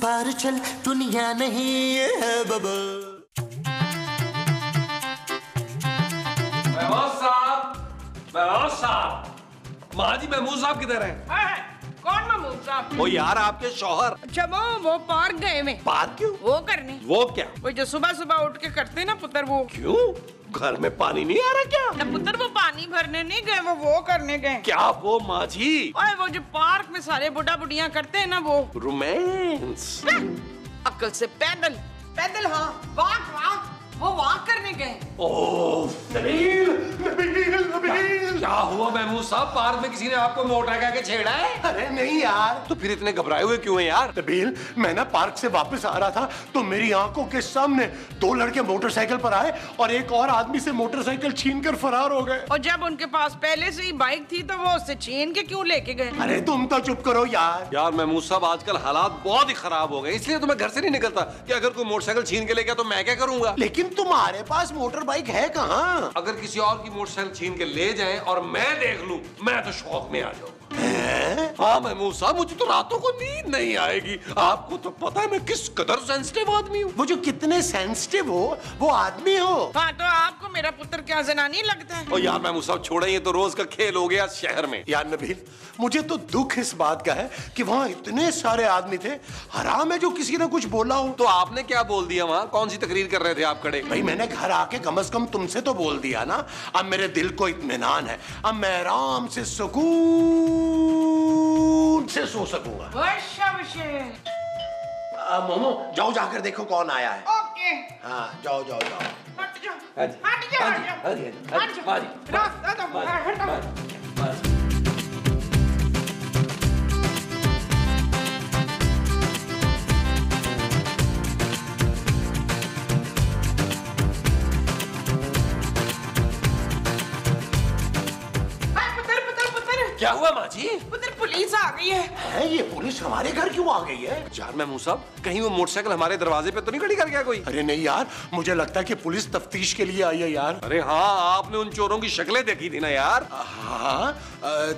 पार चल दुनिया नहीं है बबल। महमूद साहब, माँ जी महमूद साहब किधर हैं? कौन महमूद साहब? वो यार आपके शौहर। अच्छा वो पार्क गए में। पार्क क्यों? वो करने। वो क्या? वो जो सुबह सुबह उठ के करते ना पुत्र वो। क्यों? घर में पानी नहीं आ रहा क्या? ना पुत्र वो पानी भरने नहीं गए, वो करने गए। क्या वो माँ जी? ओए वो जो पार्क में सारे बुढ़ा बुढ़िया करते हैं ना वो। रोमांस। अक्ल से पैदल पैदल। हाँ वाक वो वॉक करने गए। ओह नबील, नबील, नबील। क्या हुआ महमूद साहब, पार्क में किसी ने आपको मोटर के छेड़ा है? अरे नहीं यार। तो फिर इतने घबराए हुए क्यों हैं यार? नबील, मैं ना पार्क से वापस आ रहा था तो मेरी आंखों के सामने दो लड़के मोटरसाइकिल पर आए और एक और आदमी से मोटरसाइकिल छीनकर फरार हो गए। और जब उनके पास पहले से ही बाइक थी तो वो उससे छीन के क्यों लेके गए? अरे तुम तो चुप करो यार। यार महमूद साहब, आजकल हालात बहुत ही खराब हो गए, इसलिए तो मैं घर से नहीं निकलता कि अगर कोई मोटरसाइकिल छीन के ले गया तो मैं क्या करूंगा। लेकिन तुम्हारे पास मोटर बाइक है कहाँ? अगर किसी और की मोटरसाइकिल छीन के ले जाएं और मैं देख लूं, मैं तो शौक में आ जाऊंगा। हाँ महमूद साहब, मुझे तो रातों को नींद नहीं आएगी। आपको तो पता है मैं किस कदर सेंसिटिव आदमी हूँ। वो जो कितने सेंसिटिव हो वो आदमी हो। हाँ तो आपको मेरा पुत्र क्या जनानी लगता है? और यार महमूद साहब छोड़े, ये तो रोज का खेल हो गया शहर में। यार नबील, मुझे तो दुख इस बात का है कि वहाँ इतने सारे आदमी थे, हराम है जो किसी ने कुछ बोला हो। तो आपने क्या बोल दिया वहाँ? कौन सी तकरीर कर रहे थे आप खड़े? भाई मैंने घर आके कम से कम तुमसे तो बोल दिया ना। अब मेरे दिल को इत्मीनान है, अब मैं आराम से सुकून से सो सकूंगा। मोमो जाओ, जाकर देखो कौन आया है। ओके। हाँ जाओ जाओ जाओ। हट जाओ, हट जाओ, हट जाओ। रास्ता तो हट जाओ। क्या हुआ माँ जी? उधर पुलिस आ गई है। ये पुलिस हमारे घर क्यों आ गई है? यार महमूद साहब, कहीं वो मोटरसाइकिल हमारे दरवाजे पे तो नहीं खड़ी कर गया कोई? अरे नहीं यार, मुझे लगता है कि पुलिस तफ्तीश के लिए आई है यार। अरे हाँ, आपने उन चोरों की शक्लें देखी थी ना यार? हाँ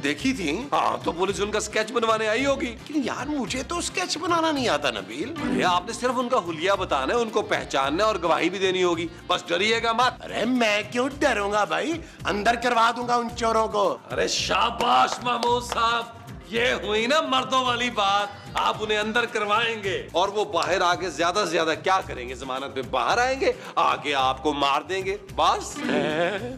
देखी थी। हाँ तो पुलिस उनका स्केच बनवाने आई होगी। लेकिन यार मुझे तो स्केच बनाना नहीं आता नबील। अरे आपने सिर्फ उनका हुलिया बताना है, उनको पहचानना और गवाही भी देनी होगी, बस डरिएगा मत। अरे मैं क्यों डरूंगा भाई, अंदर करवा दूंगा उन चोरों को। अरे शाबाश महमूद साहब, ये हुई ना मर्दों वाली बात। आप उन्हें अंदर करवाएंगे और वो बाहर आके ज्यादा से ज्यादा क्या करेंगे, जमानत पे बाहर आएंगे, आके आपको मार देंगे बस।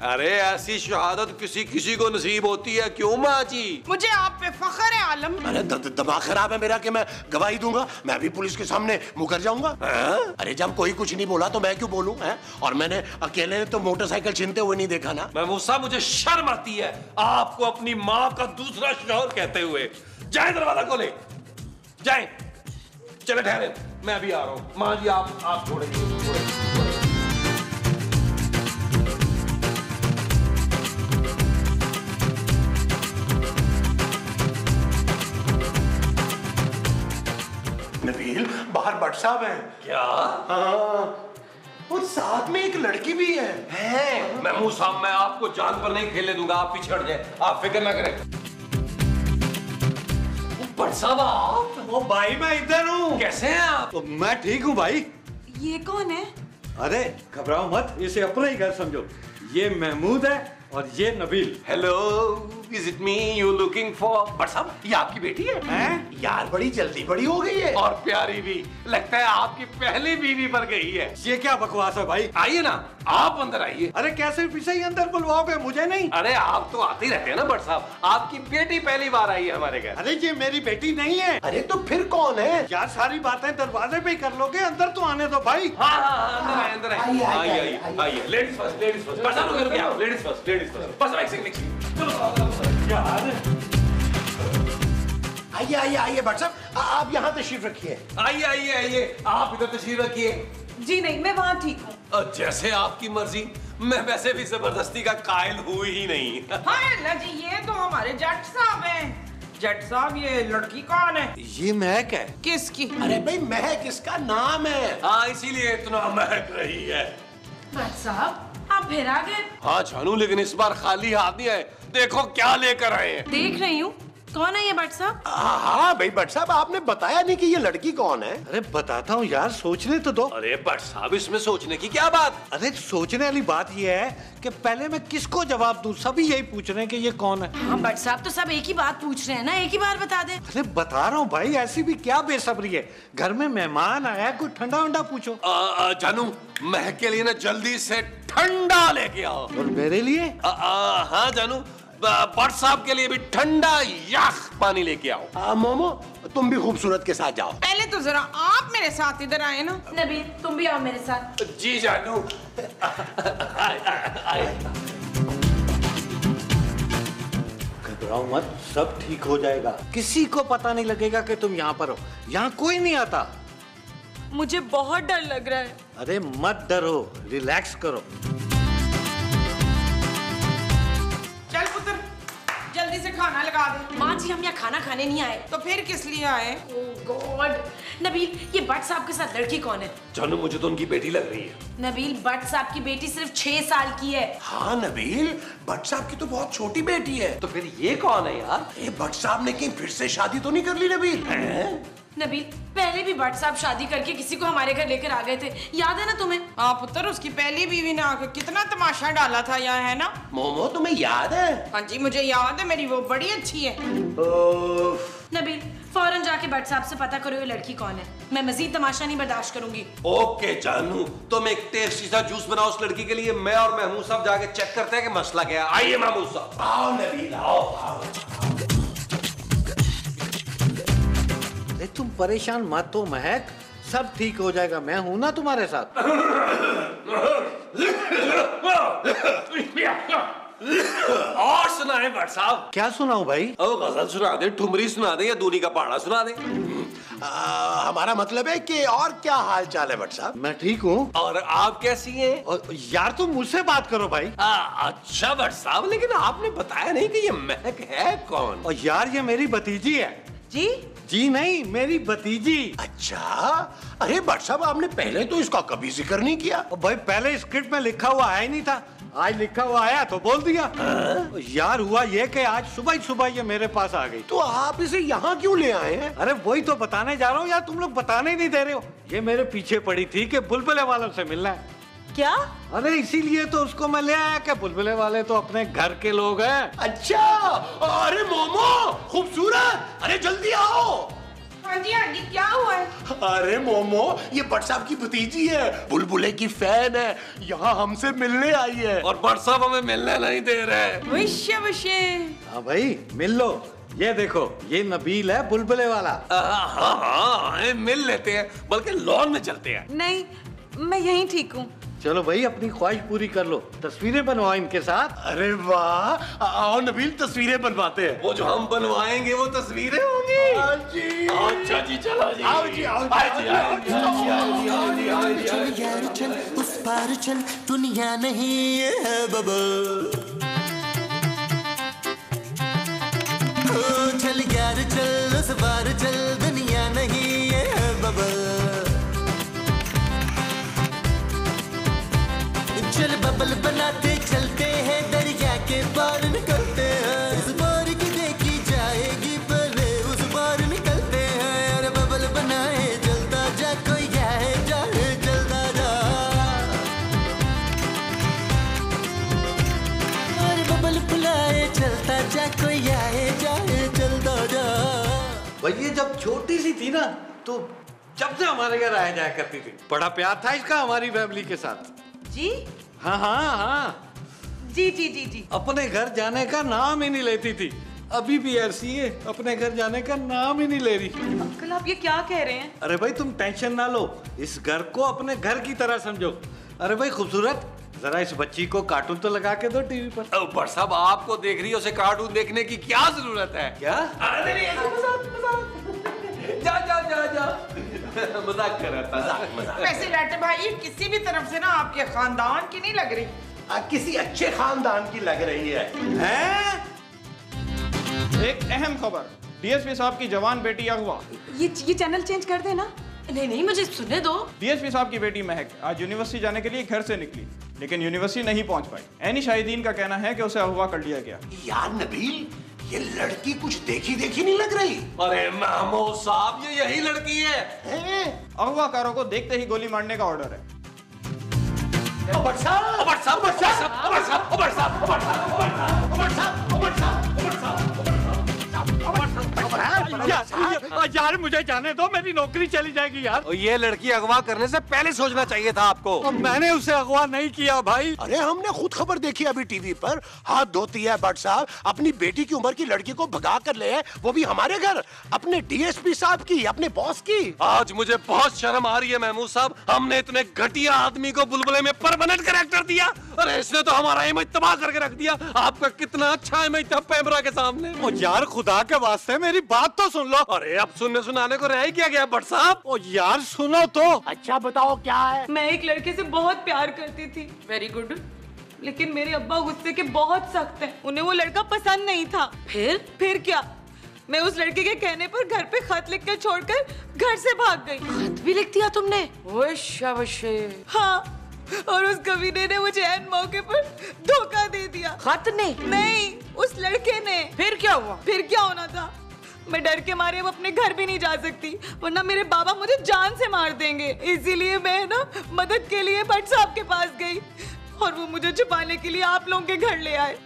अरे ऐसी शहादत किसी किसी को नसीब होती है, क्यों माँ जी? मुझे आप पे फख्र है आलम। अरे दिमाग खराब है मेरा कि मैं गवाही दूंगा? मैं भी पुलिस के सामने मुकर जाऊंगा? अरे जब कोई कुछ नहीं बोला तो मैं क्यों बोलूं? और मैंने अकेले ने तो मोटरसाइकिल छीनते हुए नहीं देखा ना। महमूद साहब, मुझे शर्म आती है आपको अपनी माँ का दूसरा शौहर कहते हुए। जाए दरवाजा खोले, जाए। चले ठहरे, मैं अभी आ रहा हूँ। माँ जी आप छोड़ेंगे। नबील, बाहर भट्ट साहब हैं। क्या? हाँ, और साथ में एक लड़की भी है। महमूद साहब, मैं आपको जान पर नहीं खेलने दूंगा, आप पीछे हट जाए, आप फिक्र ना करें। भट्ट साहब आप? ओ भाई मैं इधर हूँ। कैसे हैं आप? तो मैं ठीक हूँ भाई। ये कौन है? अरे घबराओ मत, इसे अपना ही घर समझो। ये महमूद है और ये Nabeel. Hello, is it me you looking for? Bhatt साहब, ये आपकी बेटी है? यार बड़ी जल्दी बड़ी हो गई है और प्यारी भी। लगता है आपकी पहली बीवी पर गई है। ये क्या बकवास है भाई? आइए ना, आप अंदर आइए। अरे कैसे पीछे ही अंदर बुलवाओगे, मुझे नहीं। अरे आप तो आते ही रहते हैं ना भट्ट साहब, आपकी बेटी पहली बार आई है हमारे घर। अरे ये मेरी बेटी नहीं है। अरे तो फिर कौन है? यार सारी बातें दरवाजे पे ही कर लोगे, अंदर तो आने दो भाई। हाँ, अंदर आइए, आइए। Ladies first, ladies first. Bhatt साहब रुके, आओ, लेडीज फर्स्ट, लेडीज फर्स्ट। बस आइए भट्ट साहब, आप यहाँ तशरीफ रखिए। आइए, आप इधर तशरीफ रखिए। जी नहीं, मैं वहाँ ठीक हूँ। जैसे आपकी मर्जी, मैं वैसे भी जबरदस्ती का कायल हुई ही नहीं। हाँ अल्लाह जी, ये तो हमारे जट साहब हैं। जट साहब, ये लड़की कौन है? ये महक है। किसकी? अरे भाई महक इसका नाम है। हाँ, इसीलिए इतना महक रही है। भट्ट साहब, आप फिर आ गए? हाँ जानू, लेकिन इस बार खाली हाथ नहीं आए। देखो क्या लेकर आए हैं। देख रही हूँ। कौन है ये भट्ट साहब? हाँ भाई भट्ट साहब, आपने बताया नहीं कि ये लड़की कौन है। अरे बताता हूँ यार, सोचने तो दो। अरे भट्ट साहब, इसमें सोचने की क्या बात? अरे सोचने वाली बात ये है कि पहले मैं किसको जवाब दूं, सभी यही पूछ रहे हैं कि ये कौन है। हाँ भट्ट साहब, तो सब एक ही बात पूछ रहे हैं ना, एक ही बार बता दे। अरे बता रहा हूँ भाई, ऐसी भी क्या बेसब्री है, घर में मेहमान आया है, कोई ठंडा वंडा पूछो। जानू, महक के लिए ना जल्दी से ठंडा लेके आओ। और मेरे लिए? हाँ जानू, भट्ट साहब के लिए भी ठंडा याक पानी लेके आओ। मोमो, तुम भी खूबसूरत के साथ जाओ। पहले तो जरा आप मेरे साथ इधर आए ना। नबील, तुम भी आओ मेरे साथ। जी जानू। घबराओ मत, सब ठीक हो जाएगा, किसी को पता नहीं लगेगा कि तुम यहाँ पर हो। यहाँ कोई नहीं आता। मुझे बहुत डर लग रहा है। अरे मत डरो, रिलैक्स करो। चल पुत्र, जल्दी से खाना लगा दे। माँ जी, हम यहाँ खाना खाने नहीं आए। तो फिर किस लिए आए? ओह गॉड। नबील, ये भट्ट साहब के साथ लड़की कौन है? जानू, मुझे तो उनकी बेटी लग रही है। नबील, भट्ट साहब की बेटी सिर्फ 6 साल की है। हाँ नबील, भट्ट साहब की तो बहुत छोटी बेटी है। तो फिर ये कौन है यार? ये भट्ट साहब ने कहीं फिर से शादी तो नहीं कर ली नबील? नबील, पहले भी भट्ट साहब शादी करके किसी को हमारे घर लेकर आ गए थे, याद है ना तुम्हें? हाँ पुत्र, उसकी पहली बीवी ने आके कितना तमाशा डाला था यहाँ, है ना? मोमो, तुम्हें याद है? हाँ जी, मुझे याद है, मेरी वो बड़ी अच्छी है। नबील, फौरन जाके भट्ट साहब से पता करो ये लड़की कौन है। मैं मजीद तमाशा नहीं बर्दाश्त करूंगी। ओके जानू, तुम एक टेस्टी सा जूस बनाओ उस लड़की के लिए। मैं और महमूद साहब जाके चेक करते हैं कि मसला क्या है। आइए महमूद साहब। आओ नबील, आओ आओ। अरे तुम परेशान मत हो महक, सब ठीक हो जाएगा, मैं हूं ना तुम्हारे साथ। और सुनाए भट्ट साहब। क्या सुनाऊं भाई? गजल सुना दे, ठुमरी सुना दे, या दूनी का पहाड़ा सुना दे। हमारा मतलब है कि और क्या हाल चाल है भट्ट साहब? मैं ठीक हूँ। और आप कैसी हैं? और यार तुम मुझसे बात करो भाई। अच्छा भट्ट साहब, लेकिन आपने बताया नहीं कि ये महक है कौन? और यार ये मेरी भतीजी है। जी? जी नहीं, मेरी भतीजी। अच्छा, अरे भट्ट साहब, आपने पहले तो इसका कभी जिक्र नहीं किया। और भाई पहले स्क्रिप्ट में लिखा हुआ आया ही नहीं था, आज लिखा हुआ आया तो बोल दिया। यार हुआ ये कि आज सुबह ही सुबह ये मेरे पास आ गई। तो आप इसे यहाँ क्यों ले आए हैं? अरे वही तो बताने जा रहा हूँ यार, तुम लोग बताने ही नहीं दे रहे हो। ये मेरे पीछे पड़ी थी कि बुलबुले वालों से मिलना है। क्या? अरे इसीलिए तो उसको मैं ले आया कि बुलबुले वाले तो अपने घर के लोग हैं। अच्छा, अरे मोमो खूबसूरत, अरे जल्दी आओ। हाँ जी, क्या हुआ है? अरे मोमो, ये भट्ट साहब की भतीजी है, बुलबुले की फैन है, यहाँ हमसे मिलने आई है। और भट्ट साहब हमें मिलने नहीं दे रहे। विश्य विश्य। हाँ भाई मिल लो, ये देखो ये नबील है बुलबुले वाला। हाँ, मिल लेते हैं, बल्कि लॉन में चलते हैं। नहीं, मैं यहीं ठीक हूँ। चलो भाई अपनी ख्वाहिश पूरी कर लो, तस्वीरें बनवाओ इनके साथ। अरे वाह, आओ नबील तस्वीरें बनवाते हैं। वो जो हम बनवाएंगे वो तस्वीरें होंगी। हाँ जी। अच्छा जी, चलो जी। आओ जी, आओ जी। चल यार चल, उस पार चल, दुनिया नहीं है बबल। चल यार चल, उस पार चल, दुनिया नहीं है बबल। चल बबल बनाते चलते हैं, दरिया के पार निकलते हैं। इस बार की देखी जाएगी, पहले उस बार निकलते हैं। अरे बबल बनाए जलता जा, कोई आए जाए जलता जा। अरे बबल बुलाए चलता जा, कोई आए जाए जलता जा। भाई ये जब छोटी सी थी ना, तो जब से हमारे घर आया जाया करती थी, बड़ा प्यार था इसका हमारी फैमिली के साथ। जी? हाँ हाँ हाँ, जी जी जी जी। अपने घर जाने का नाम ही नहीं लेती थी, अभी भी ऐसी है, अपने घर जाने का नाम ही नहीं ले रही। अंकल, आप ये क्या कह रहे हैं? अरे भाई तुम टेंशन ना लो, इस घर को अपने घर की तरह समझो। अरे भाई खूबसूरत, जरा इस बच्ची को कार्टून तो लगा के दो टीवी पर। भट्ट साहब, आपको देख रही है, उसे कार्टून देखने की क्या जरूरत है? क्या? अरे नहीं, जा जा जा जा, मजाक कर रहा था। वैसे लाटे भाई, ये किसी भी तरफ से ना आपके खानदान की नहीं लग रही। किसी अच्छे खानदान की लग रही है। हैं? एक अहम खबर, डीएसपी साहब की जवान बेटी अगवा। ये चैनल चेंज कर देना। नहीं नहीं, मुझे सुनने दो। डीएसपी साहब की बेटी महक आज यूनिवर्सिटी जाने के लिए घर से निकली, लेकिन यूनिवर्सिटी नहीं पहुंच पाई। एनी शाहिदीन का कहना है कि उसे अगवा कर लिया गया। यार नबील, ये लड़की कुछ देखी देखी नहीं लग रही। अरे महमूद साहब, ये यही लड़की है। अगवाकारों को देखते ही गोली मारने का ऑर्डर है। यार मुझे जाने दो, मेरी नौकरी चली जाएगी यार। ये लड़की अगवा करने से पहले सोचना चाहिए था आपको। मैंने उसे अगवा नहीं किया भाई। अरे हमने खुद खबर देखी अभी टीवी पर, हाथ धोती है भट्ट साहब, अपनी बेटी की उम्र की लड़की को भगा कर ले आए, वो भी हमारे घर, अपने डीएसपी साहब की, अपने बॉस की। आज मुझे बहुत शर्म आ रही है महमूद साहब, हमने इतने घटिया आदमी को बुलबुले में परमानेंट कैरेक्टर दिया। अरे इसने तो हमारा इमेज तबाह करके रख दिया। आपका कितना अच्छा इमेज था कैमरा के सामने। ओ यार खुदा के वास्ते मेरी बात तो सुन लो। अरे अब सुनने सुनाने को रह ही क्या गया भट्ट साहब। ओ यार सुनो तो। अच्छा बताओ क्या है। मैं एक लड़के से बहुत प्यार करती थी। Very good. लेकिन मेरे अब्बा गुस्से के बहुत सख्त हैं। उन्हें वो लड़का पसंद नहीं था। फिर क्या, मैं उस लड़के के कहने पर घर पे खत लिख कर छोड़कर घर से भाग गई। खत भी लिख दिया तुमने? हाँ, और उस कमीने ने मुझे ऐन मौके पर धोखा दे दिया। खत ने? नहीं, उस लड़के ने। फिर क्या हुआ? फिर क्या होना था, मैं डर के मारे अब अपने घर भी नहीं जा सकती, वरना मेरे बाबा मुझे जान से मार देंगे। इसीलिए मैं ना मदद के लिए भट्ट साहब के पास गई और वो मुझे छुपाने के लिए आप लोगों के घर ले आए।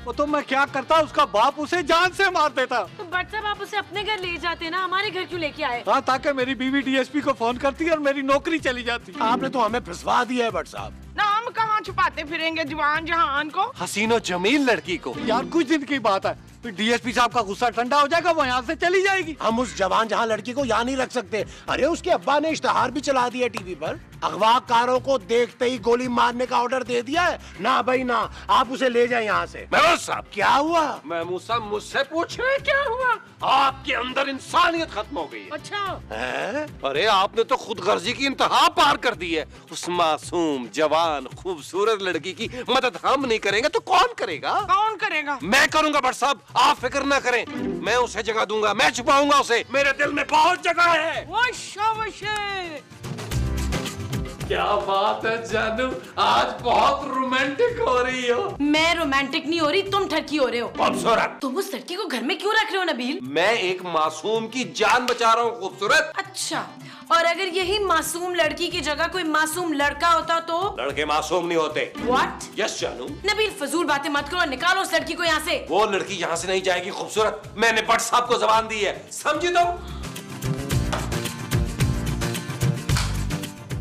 वो तो मैं क्या करता, उसका बाप उसे जान से मार देता। तो भट्ट साहब आप उसे अपने घर ले जाते ना, हमारे घर क्यों लेके आए? हाँ, ताकि मेरी बीवी डीएसपी को फोन करती और मेरी नौकरी चली जाती। आपने तो हमें फंसवा दिया है भट्ट साहब। नाम कहाँ छुपाते फिरेंगे जवान जहान को, हसीनो जमील लड़की को। यार कुछ दिन की बात है, फिर डीएसपी साहब का गुस्सा ठंडा हो जाएगा, वो यहाँ से चली जाएगी। हम उस जवान जहां लड़की को यहाँ नहीं रख सकते। अरे उसके अब्बा ने इश्तहार भी चला दिया टीवी पर, अगवाकारों को देखते ही गोली मारने का ऑर्डर दे दिया है। ना भाई ना, आप उसे ले जाए यहाँ से। महमूद साहब, क्या हुआ? महमूद साहब मुझसे पूछ रहे हैं क्या हुआ? आपके अंदर इंसानियत खत्म हो गई है। अच्छा है? अरे आपने तो खुद गर्जी की इंतहा पार कर दी है। उस मासूम जवान खूबसूरत लड़की की मदद हम नहीं करेंगे तो कौन करेगा? कौन करेगा? मैं करूंगा भट्ट साहब, आप फिक्र ना करें, मैं उसे जगह दूंगा, मैं छुपाऊंगा उसे, मेरे दिल में बहुत जगह है। क्या बात है जानू, आज बहुत रोमांटिक हो रही हो। मैं रोमांटिक नहीं हो रही, तुम ठरकी हो रहे हो। खूबसूरत, तुम उस लड़की को घर में क्यों रख रहे हो नबील? मैं एक मासूम की जान बचा रहा हूँ खूबसूरत। अच्छा, और अगर यही मासूम लड़की की जगह कोई मासूम लड़का होता तो? लड़के मासूम नहीं होते। What? यस जानू। नबील फजूल बातें मत करो, निकालो उस लड़की को यहाँ से। वो लड़की यहाँ से नहीं जाएगी खूबसूरत, मैंने भट्ट साहब को जबान दी है, समझी तुम?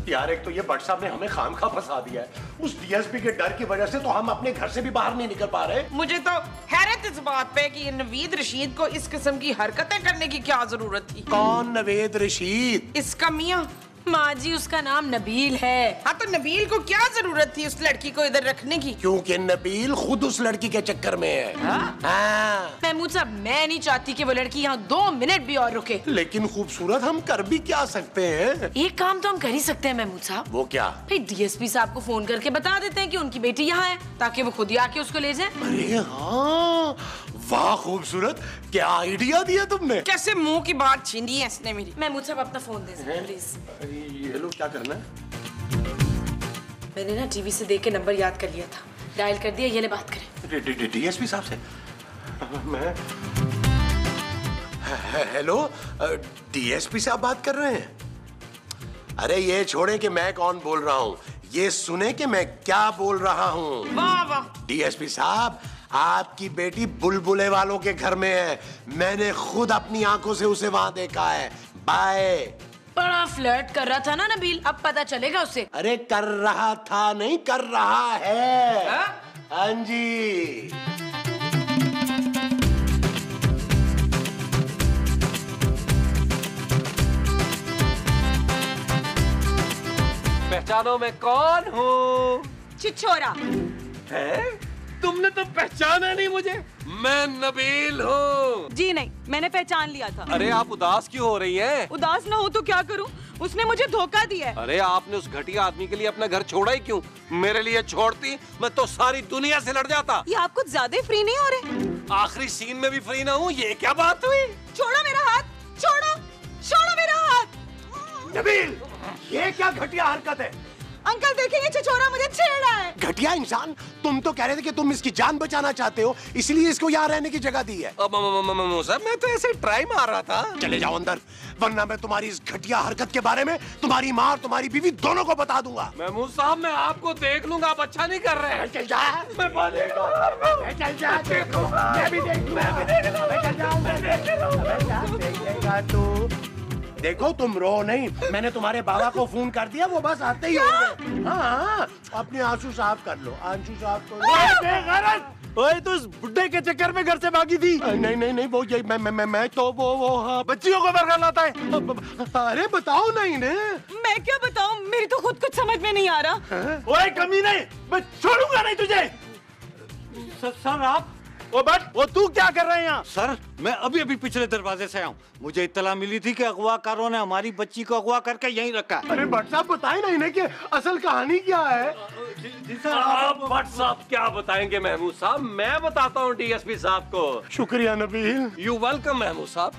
यार एक तो ये भट्ट साहब ने हमें खामखा फंसा दिया है। उस डीएसपी के डर की वजह से तो हम अपने घर से भी बाहर नहीं निकल पा रहे। मुझे तो हैरत इस बात पे कि नवीद रशीद को इस किस्म की हरकतें करने की क्या जरूरत थी। कौन नवेद रशीद? इसका मियाँ। माँ जी उसका नाम नबील है। हाँ तो नबील को क्या जरूरत थी उस लड़की को इधर रखने की? क्योंकि नबील खुद उस लड़की के चक्कर में है। हाँ। महमूद साहब, मैं नहीं चाहती कि वो लड़की यहाँ 2 मिनट भी और रुके। लेकिन खूबसूरत हम कर भी क्या सकते हैं? एक काम तो हम कर ही सकते हैं महमूद साहब। वो क्या? भाई डीएसपी साहब को फोन करके बता देते हैं कि उनकी बेटी यहाँ है, ताकि वो खुद ही आके उसको ले जाए। अरे हाँ, वाह खूबसूरत, क्या आइडिया दिया तुमने। कैसे मुंह की बात छीन ली है इसने मेरी। महमूद साहब अपना फोन दे दीजिए प्लीज। ये लो, क्या करना है? मैंने ना टीवी से देख के नंबर याद कर लिया था, डायल कर दिया, ये ले बात करें। डीएसपी साहब से मैं हेलो, डीएसपी से आप बात कर रहे हैं? अरे ये छोड़े कि मैं कौन बोल रहा हूँ, ये सुने कि मैं क्या बोल रहा हूँ। वाह वाह। डीएसपी साहब, आपकी बेटी बुलबुले वालों के घर में है, मैंने खुद अपनी आंखों से उसे वहां देखा है। बाय। बड़ा फ्लर्ट कर रहा था ना नबील, अब पता चलेगा उसे। अरे कर रहा था नहीं, कर रहा है। हाँ जी। पहचानो मैं कौन हूँ? छिछोरा। है? तुमने तो पहचाना नहीं मुझे। मैं नबील हूँ। जी नहीं, मैंने पहचान लिया था। अरे आप उदास क्यों हो रही हैं? उदास ना हो तो क्या करूं? उसने मुझे धोखा दिया है। अरे आपने उस घटिया आदमी के लिए अपना घर छोड़ा ही क्यों? मेरे लिए छोड़ती, मैं तो सारी दुनिया से लड़ जाता। ये आप कुछ ज्यादा फ्री नहीं हो रहे? आखिरी सीन में भी फ्री ना हूँ, ये क्या बात हुई? छोड़ो मेरा हाथ, छोड़ो, छोड़ो मेरा हाथ। नबील, ये क्या घटिया हरकत है? अंकल देखेंगे छिछोरा मुझे छेड़ रहा है। घटिया इंसान, तुम तो कह रहे थे कि तुम इसकी जान बचाना चाहते हो, इसलिए इसको यहाँ रहने की जगह दी है। साहब मैं तो ऐसे ट्राई मार रहा था। चले जाओ अंदर, वरना मैं तुम्हारी इस घटिया हरकत के बारे में तुम्हारी माँ और तुम्हारी बीवी दोनों को बता दूंगा। महमूद साहब मैं आपको देख लूंगा, आप अच्छा नहीं कर रहे हैं। चल जा, मैं चल जा, देखो, मैं भी देखूंगा, चल जाऊं, देखेगा तू। देखो तुम रो नहीं, मैंने तुम्हारे बाबा को फोन कर दिया, वो बस आते ही होंगे। हाँ, अपने आंसू साफ कर लो, आंसू साफ करो। ओए तू उस बुड्ढे के चक्कर में घर से भागी थी। नहीं वो यही मैं तो वो हाँ। बच्चियों को बरगलाता लाता है। अरे बताओ नहीं ने। मैं क्या बताऊं, मेरी तो खुद कुछ समझ में नहीं आ रहा। ओए कमीने, मैं छोड़ूंगा नहीं तुझे। सर आप ओ बट वो तू क्या कर रहे हैं यहाँ? सर मैं अभी अभी पिछले दरवाजे से आया हूँ। मुझे इत्तला मिली थी कि अगवाकारों ने हमारी बच्ची को अगवा करके यहीं रखा है। अरे भट्ट साहब बताए ना इन्हें कि असल कहानी क्या है। जी सर आप भट्ट साहब क्या बताएंगे महमूद साहब, मैं बताता हूँ डीएसपी साहब को। शुक्रिया नबील। यू वेलकम महमूद साहब।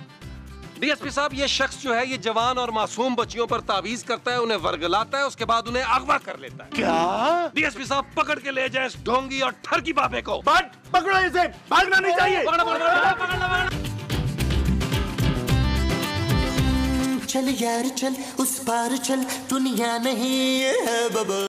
डीएसपी साहब ये शख्स जो है ये जवान और मासूम बच्चियों पर तावीज करता है, उन्हें वर्गलाता है, उसके बाद उन्हें अगवा कर लेता है। क्या? डीएसपी साहब पकड़ के ले जाए इस ढोंगी और ठरकी बाबे को। बट पकड़ो इसे, भागना नहीं चाहिए। पकड़ो। चल यार चल उस पार चल, दुनिया नहीं है बाबा।